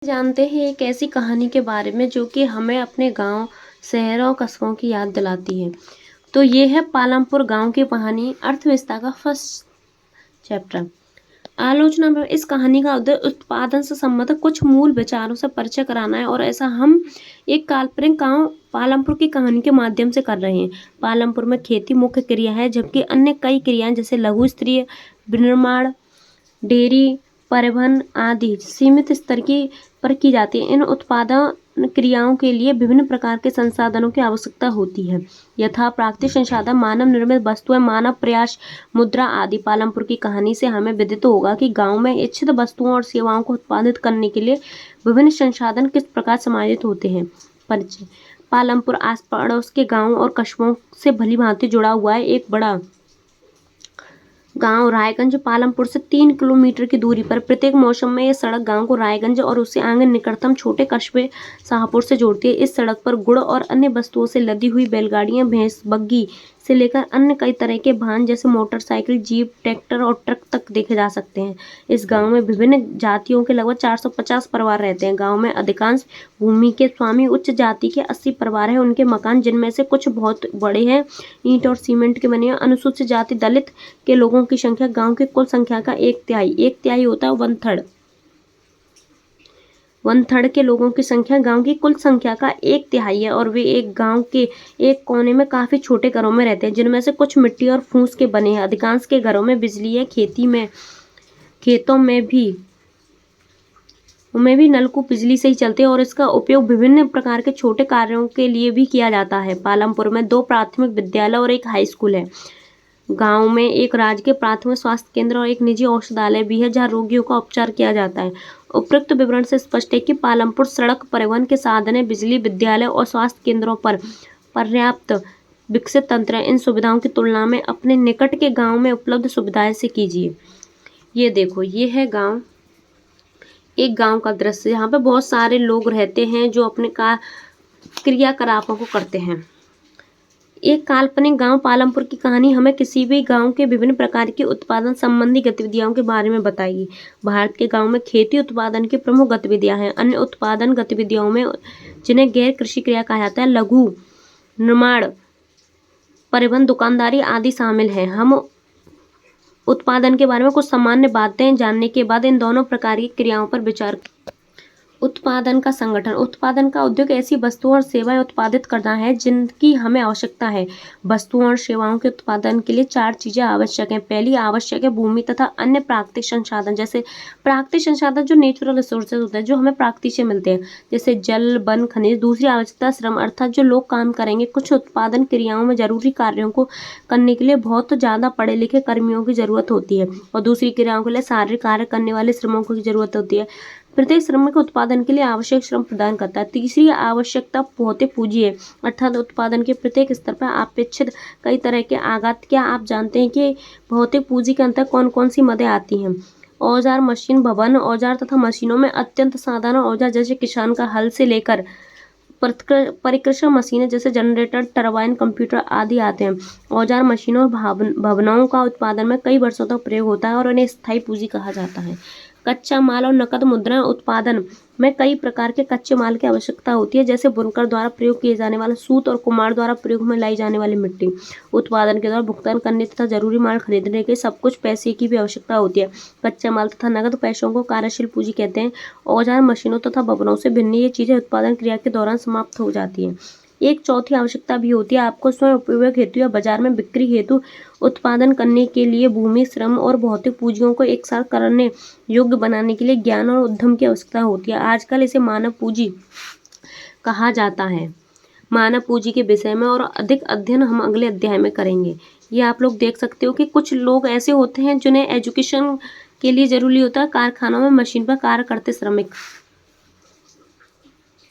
जानते हैं एक ऐसी कहानी के बारे में जो कि हमें अपने गांव, शहरों और कस्बों की याद दिलाती है। तो ये है पालमपुर गांव की कहानी, अर्थव्यवस्था का फर्स्ट चैप्टर। आलोचना में इस कहानी का उद्देश्य उत्पादन से संबंधित कुछ मूल विचारों से परिचय कराना है और ऐसा हम एक काल्पनिक गांव पालमपुर की कहानी के माध्यम से कर रहे हैं। पालमपुर में खेती मुख्य क्रिया है, जबकि अन्य कई क्रियाएं जैसे लघु स्तरीय विनिर्माण, डेयरी, परिवहन आदि सीमित स्तर पर की जाती है। इन उत्पादन क्रियाओं के लिए विभिन्न प्रकार के संसाधनों की आवश्यकता होती है, यथा प्राकृतिक संसाधन, मानव निर्मित वस्तुएं, मानव प्रयास, मुद्रा आदि। पालमपुर की कहानी से हमें विदित होगा कि गांव में इच्छित वस्तुओं और सेवाओं को उत्पादित करने के लिए विभिन्न संसाधन किस प्रकार समायोजित होते हैं। परिचय। पालमपुर आस पड़ोस के गाँव और कस्बों से भली भांति जुड़ा हुआ है। एक बड़ा गांव रायगंज पालमपुर से 3 किलोमीटर की दूरी पर। प्रत्येक मौसम में यह सड़क गांव को रायगंज और उससे आगे निकटतम छोटे कस्बे शाहपुर से जोड़ती है। इस सड़क पर गुड़ और अन्य वस्तुओं से लदी हुई बैलगाड़ियां, भैंस बग्गी से लेकर अन्य कई तरह के वाहन जैसे मोटरसाइकिल, जीप, ट्रैक्टर और ट्रक तक देखे जा सकते हैं। इस गांव में विभिन्न जातियों के लगभग 450 परिवार रहते हैं। गांव में अधिकांश भूमि के स्वामी उच्च जाति के 80 परिवार हैं। उनके मकान, जिनमें से कुछ बहुत बड़े हैं, ईंट और सीमेंट के बने हैं। अनुसूचित जाति दलित के लोगों की संख्या गांव की कुल संख्या का 1/3 होता है। 1/3 के लोगों की संख्या गांव की कुल संख्या का 1/3 है और वे एक गांव के एक कोने में काफी छोटे घरों में रहते हैं, जिनमें से कुछ मिट्टी और फूस के बने हैं। अधिकांश के घरों में बिजली है। खेतों में भी नलकूप बिजली से ही चलते हैं और इसका उपयोग विभिन्न प्रकार के छोटे कार्यों के लिए भी किया जाता है। पालमपुर में 2 प्राथमिक विद्यालय और एक हाई स्कूल है। गांव में एक राजकीय प्राथमिक स्वास्थ्य केंद्र और एक निजी औषधालय भी है, जहां रोगियों का उपचार किया जाता है। उपरोक्त विवरण से स्पष्ट है कि पालमपुर सड़क, परिवहन के साधन, बिजली, विद्यालय और स्वास्थ्य केंद्रों पर पर्याप्त विकसित तंत्र है। इन सुविधाओं की तुलना में अपने निकट के गांव में उपलब्ध सुविधाएं से कीजिए। ये देखो, ये है गांव, एक गांव का दृश्य। यहाँ पे बहुत सारे लोग रहते हैं जो अपने क्रियाकलापों को करते हैं। एक काल्पनिक गांव पालमपुर की कहानी हमें किसी भी गांव के विभिन्न प्रकार की उत्पादन संबंधी गतिविधियों के बारे में बताएगी। भारत के गांव में खेती उत्पादन की प्रमुख गतिविधियां हैं। अन्य उत्पादन गतिविधियों में, जिन्हें गैर कृषि क्रिया कहा जाता है, लघु निर्माण, परिवहन, दुकानदारी आदि शामिल हैं। हम उत्पादन के बारे में कुछ सामान्य बातें जानने के बाद इन दोनों प्रकार की क्रियाओं पर विचार। उत्पादन का संगठन। उत्पादन का उद्देश्य ऐसी वस्तुओं और सेवाएं उत्पादित करना है जिनकी हमें आवश्यकता है। वस्तुओं और सेवाओं के उत्पादन के लिए 4 चीजें आवश्यक हैं। पहली आवश्यक है भूमि तथा अन्य प्राकृतिक संसाधन। जैसे प्राकृतिक संसाधन जो नेचुरल रिसोर्सेज होते हैं, जो हमें प्रकृति से मिलते हैं, जैसे जल, वन, खनिज। दूसरी आवश्यकता श्रम, अर्थात जो लोग काम करेंगे। कुछ उत्पादन क्रियाओं में जरूरी कार्यों को करने के लिए बहुत ज्यादा पढ़े लिखे कर्मियों की जरूरत होती है और दूसरी क्रियाओं के लिए शारीरिक कार्य करने वाले श्रमिकों की जरूरत होती है। प्रत्येक श्रमिक उत्पादन के लिए आवश्यक श्रम प्रदान करता है। तीसरी आवश्यकता भौतिक पूंजी है, अर्थात उत्पादन के प्रत्येक स्तर पर अपेक्षित कई तरह के आगत। क्या आप जानते हैं कि भौतिक पूंजी के अंतर्गत कौन कौन सी मदें आती हैं? औजार, मशीन, भवन, औजार तथा मशीनों में अत्यंत साधारण औजार जैसे किसान का हल से लेकर परिकृषण मशीनें जैसे जनरेटर, टरबाइन, कंप्यूटर आदि आते हैं। औजार, मशीनों और भवनों का उत्पादन में कई वर्षों तक प्रयोग होता है और उन्हें स्थायी पूंजी कहा जाता है। कच्चा माल और नकद मुद्रा। उत्पादन में कई प्रकार के कच्चे माल की आवश्यकता होती है, जैसे बुनकर द्वारा प्रयोग किए जाने वाला सूत और कुम्हार द्वारा प्रयोग में लाई जाने वाली मिट्टी। उत्पादन के दौरान भुगतान करने तथा जरूरी माल खरीदने के सब कुछ पैसे की भी आवश्यकता होती है। कच्चा माल तथा नकद पैसों को कार्यशील पूंजी कहते हैं। औजार, मशीनों तथा भवनों से भिन्न ये चीजें उत्पादन क्रिया के दौरान समाप्त हो जाती हैं। एक चौथी आवश्यकता भी होती है, आपको स्वयं उपयोग हेतु या बाजार में बिक्री हेतु उत्पादन करने के लिए भूमि, श्रम और भौतिक पूंजियों को एक साथ करने योग्य बनाने के लिए ज्ञान और उद्यम की आवश्यकता होती है। आजकल इसे मानव पूंजी कहा जाता है। मानव पूंजी के विषय में और अधिक अध्ययन हम अगले अध्याय में करेंगे। ये आप लोग देख सकते हो कि कुछ लोग ऐसे होते हैं जिन्हें एजुकेशन के लिए जरूरी होता है। कारखानों में मशीन पर कार्य करते श्रमिक।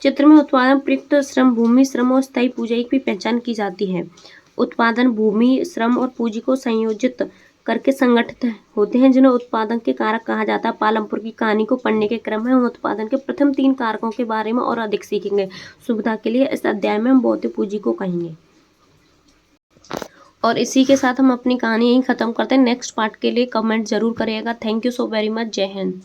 चित्र में उत्पादन, प्रयुक्त श्रम, भूमि, श्रम और स्थायी पूंजी की पहचान की जाती है। उत्पादन भूमि, श्रम और पूंजी को संयोजित करके संगठित होते हैं, जिन्हें उत्पादन के कारक कहा जाता है। पालमपुर की कहानी को पढ़ने के क्रम में हम उत्पादन के प्रथम 3 कारकों के बारे में और अधिक सीखेंगे। सुविधा के लिए इस अध्याय में हम भौतिक पूंजी को कहेंगे। और इसी के साथ हम अपनी कहानी यहीं खत्म करते हैं। नेक्स्ट पार्ट के लिए कमेंट जरूर करिएगा। Thank you so very much. जय हिंद।